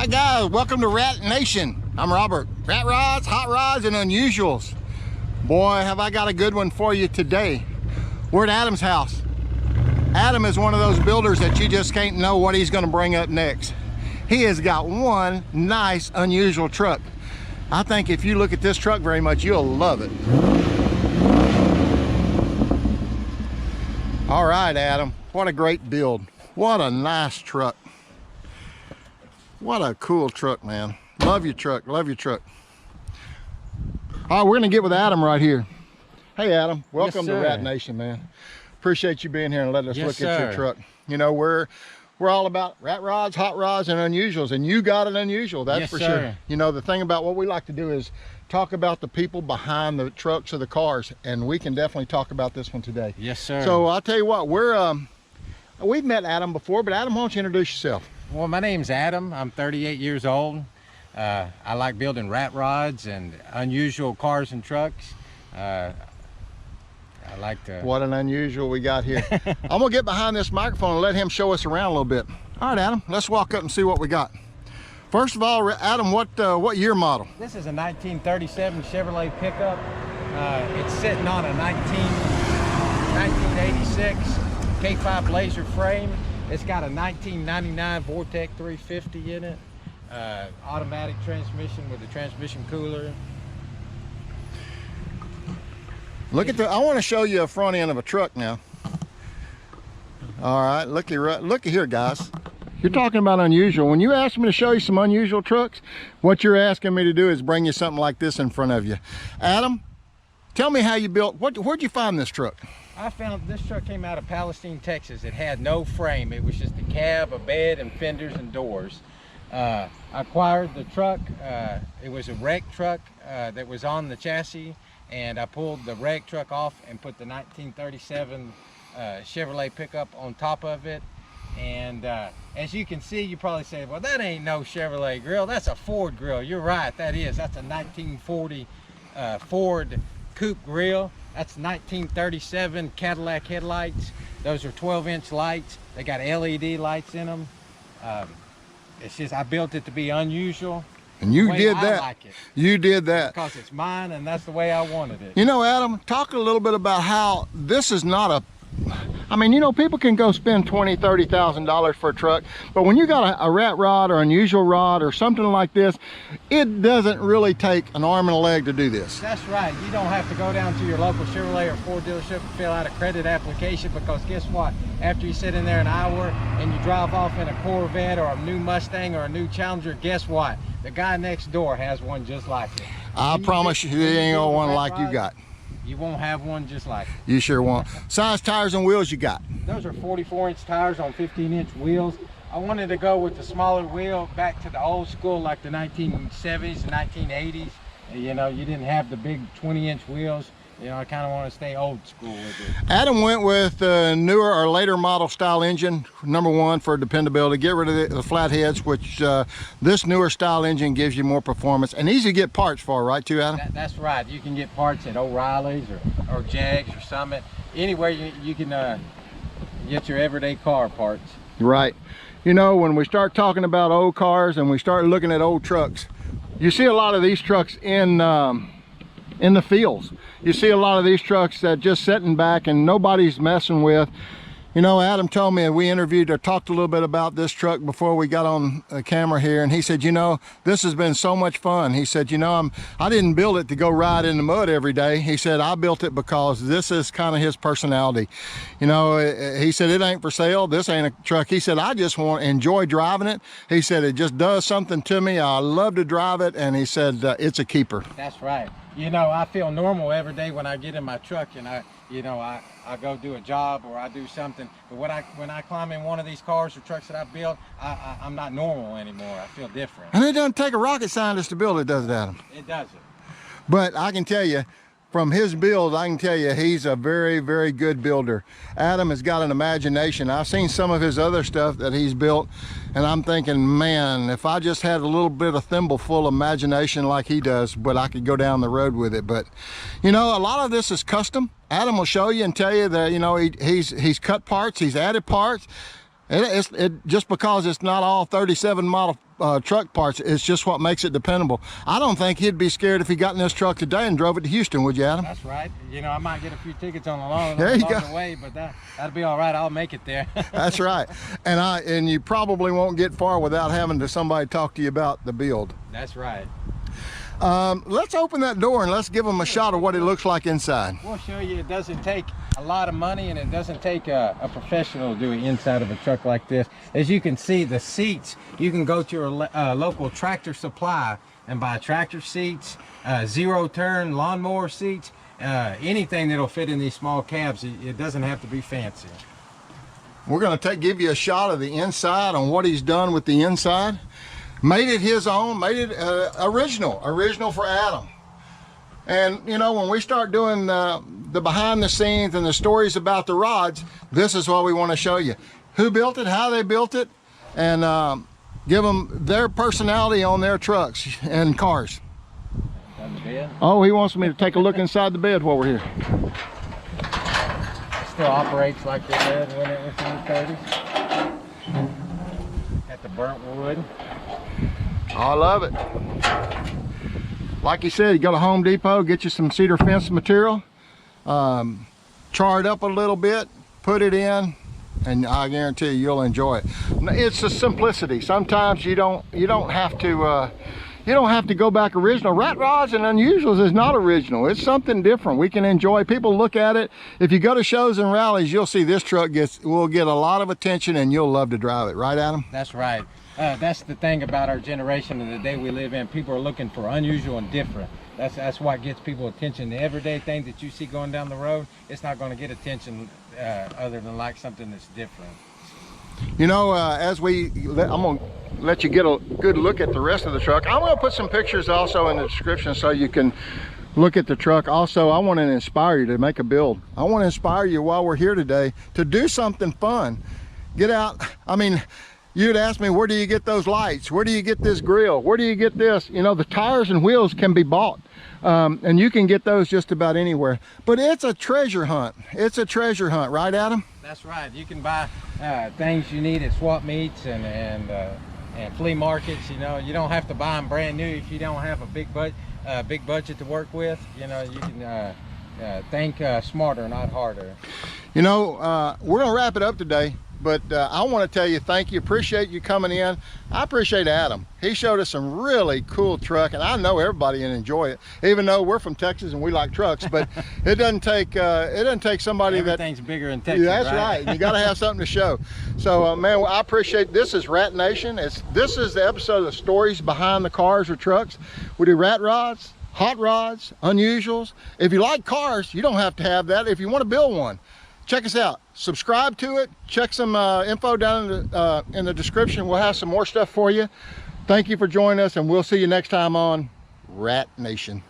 Hi guys, welcome to Rat Nation. I'm Robert. Rat rods, hot rods, and unusuals. Boy, have I got a good one for you today. We're at Adam's house. Adam is one of those builders that you just can't know what he's gonna bring up next. He has got one nice, unusual truck. I think if you look at this truck very much, you'll love it. All right, Adam, what a great build. What a nice truck. What a cool truck, man. Love your truck, love your truck. All right, we're gonna get with Adam right here. Hey Adam, welcome to Rat Nation, man. Appreciate you being here and letting us look at your truck. You know, we're all about rat rods, hot rods, and unusuals, and you got an unusual, that's for sure. You know, the thing about what we like to do is talk about the people behind the trucks or the cars, and we can definitely talk about this one today. Yes, sir. So I'll tell you what, we've met Adam before, but Adam, why don't you introduce yourself? Well, my name's Adam. I'm 38 years old. I like building rat rods and unusual cars and trucks. I like to... What an unusual we got here. I'm gonna get behind this microphone and let him show us around a little bit. All right, Adam, let's walk up and see what we got. First of all, Adam, what year model? This is a 1937 Chevrolet pickup. It's sitting on a 1986 K5 laser frame. It's got a 1999 Vortec 350 in it. Automatic transmission with a transmission cooler. Look at I want to show you a front end of a truck now. All right, look here, guys. You're talking about unusual. When you ask me to show you some unusual trucks, what you're asking me to do is bring you something like this in front of you. Adam, tell me how you built, where'd you find this truck? I found this truck came out of Palestine, Texas. It had no frame. It was just a cab, a bed, and fenders and doors. I acquired the truck. It was a wreck truck that was on the chassis, and I pulled the wreck truck off and put the 1937 Chevrolet pickup on top of it. And as you can see, you probably say, well, that ain't no Chevrolet grill. That's a Ford grill. You're right, that is. That's a 1940 Ford coupe grill. That's 1937 Cadillac headlights. Those are 12-inch lights. They got LED lights in them. It's just, I built it to be unusual. And you did that. I like it. You did that. Because it's mine and that's the way I wanted it. You know, Adam, talk a little bit about how this is not a, I mean, you know, people can go spend $20,000, $30,000 for a truck, but when you got a rat rod or unusual rod or something like this, it doesn't really take an arm and a leg to do this. That's right. You don't have to go down to your local Chevrolet or Ford dealership and fill out a credit application, because guess what? After you sit in there an hour and you drive off in a Corvette or a new Mustang or a new Challenger, guess what? The guy next door has one just like it. I promise you, there ain't no one like you got. You won't have one just like it. You sure won't. Size tires and wheels you got? Those are 44-inch tires on 15-inch wheels. I wanted to go with the smaller wheel back to the old school, like the 1970s and 1980s. You know, you didn't have the big 20-inch wheels. You know, I kind of want to stay old school with it. Adam went with a newer or later model style engine, #1 for dependability. Get rid of the flatheads, which this newer style engine gives you more performance and easy to get parts for, right too, Adam? That's right. You can get parts at O'Reilly's or Jags or Summit. Anywhere you can get your everyday car parts. Right. You know, when we start talking about old cars and we start looking at old trucks, you see a lot of these trucks in the fields. You see a lot of these trucks that just sitting back and nobody's messing with. You know, Adam told me, we interviewed or talked a little bit about this truck before we got on the camera here, and he said, you know, this has been so much fun. He said, you know, I didn't build it to go ride in the mud every day. He said, I built it because this is kind of his personality. You know, he said, it ain't for sale. This ain't a truck. He said, I just want to enjoy driving it. He said, it just does something to me. I love to drive it. And he said, it's a keeper. That's right. You know, I feel normal every day when I get in my truck and I go do a job or I do something. But when I climb in one of these cars or trucks that I built, I'm not normal anymore. I feel different. And it doesn't take a rocket scientist to build it, does it, Adam? It doesn't. But I can tell you, from his build, I can tell you he's a very, very good builder. Adam has got an imagination. I've seen some of his other stuff that he's built, and I'm thinking, man, if I just had a little bit of thimbleful imagination like he does, but I could go down the road with it. But, you know, a lot of this is custom. Adam will show you and tell you that, you know, he's cut parts, he's added parts. Just because it's not all 37 model truck parts, it's just what makes it dependable. I don't think he'd be scared if he got in this truck today and drove it to Houston, would you, Adam? That's right. You know, I might get a few tickets on along there you go. the way, but that'll be all right. I'll make it there. That's right. And you probably won't get far without having somebody talk to you about the build. That's right. Let's open that door and let's give them a shot of what it looks like inside. We'll show you. It doesn't take a lot of money, and it doesn't take a professional to do it inside of a truck like this. As you can see, the seats, you can go to your local Tractor Supply and buy tractor seats, zero turn lawnmower seats, anything that'll fit in these small cabs. It doesn't have to be fancy. We're going to give you a shot of the inside on what he's done with the inside. Made it his own, made it original for Adam. And you know, when we start doing the behind the scenes and the stories about the rods, this is what we want to show you. Who built it, how they built it, and give them their personality on their trucks and cars. Oh, he wants me to take a look inside the bed while we're here. It still operates like they did when it was in the 30s. Got the burnt wood. I love it. Like he said, you go to Home Depot, get you some cedar fence material, char it up a little bit, put it in, and I guarantee you'll enjoy it. It's the simplicity. Sometimes you don't have to go back original. Rat Rods and Unusuals is not original. It's something different. We can enjoy. People look at it. If you go to shows and rallies, you'll see this truck will get a lot of attention, and you'll love to drive it. Right, Adam? That's right. That's the thing about our generation and the day we live in. People are looking for unusual and different. That's what gets people attention. The everyday thing that you see going down the road, it's not going to get attention other than like something that's different. You know, I'm going to let you get a good look at the rest of the truck. I'm going to put some pictures also in the description so you can look at the truck. Also, I want to inspire you to make a build. I want to inspire you while we're here today to do something fun. Get out. I mean, you'd ask me, where do you get those lights? Where do you get this grill? Where do you get this? You know, the tires and wheels can be bought. And you can get those just about anywhere. But it's a treasure hunt. It's a treasure hunt, right, Adam? That's right. You can buy things you need at swap meets and flea markets. You know, you don't have to buy them brand new if you don't have a big budget to work with. You know, you can think smarter, not harder. You know, we're going to wrap it up today. But I want to tell you, thank you, appreciate you coming in. I appreciate Adam. He showed us some really cool truck, and I know everybody will enjoy it, even though we're from Texas and we like trucks. But it doesn't take somebody everything's bigger in Texas. That's right. You got to have something to show. So man, I appreciate this. Is Rat Nation. This is the episode of the stories behind the cars or trucks. We do rat rods, hot rods, unusuals. If you like cars, you don't have to have that. If you want to build one, check us out. Subscribe to it. Check some info down in the description. We'll have some more stuff for you. Thank you for joining us, and we'll see you next time on Rat Nation.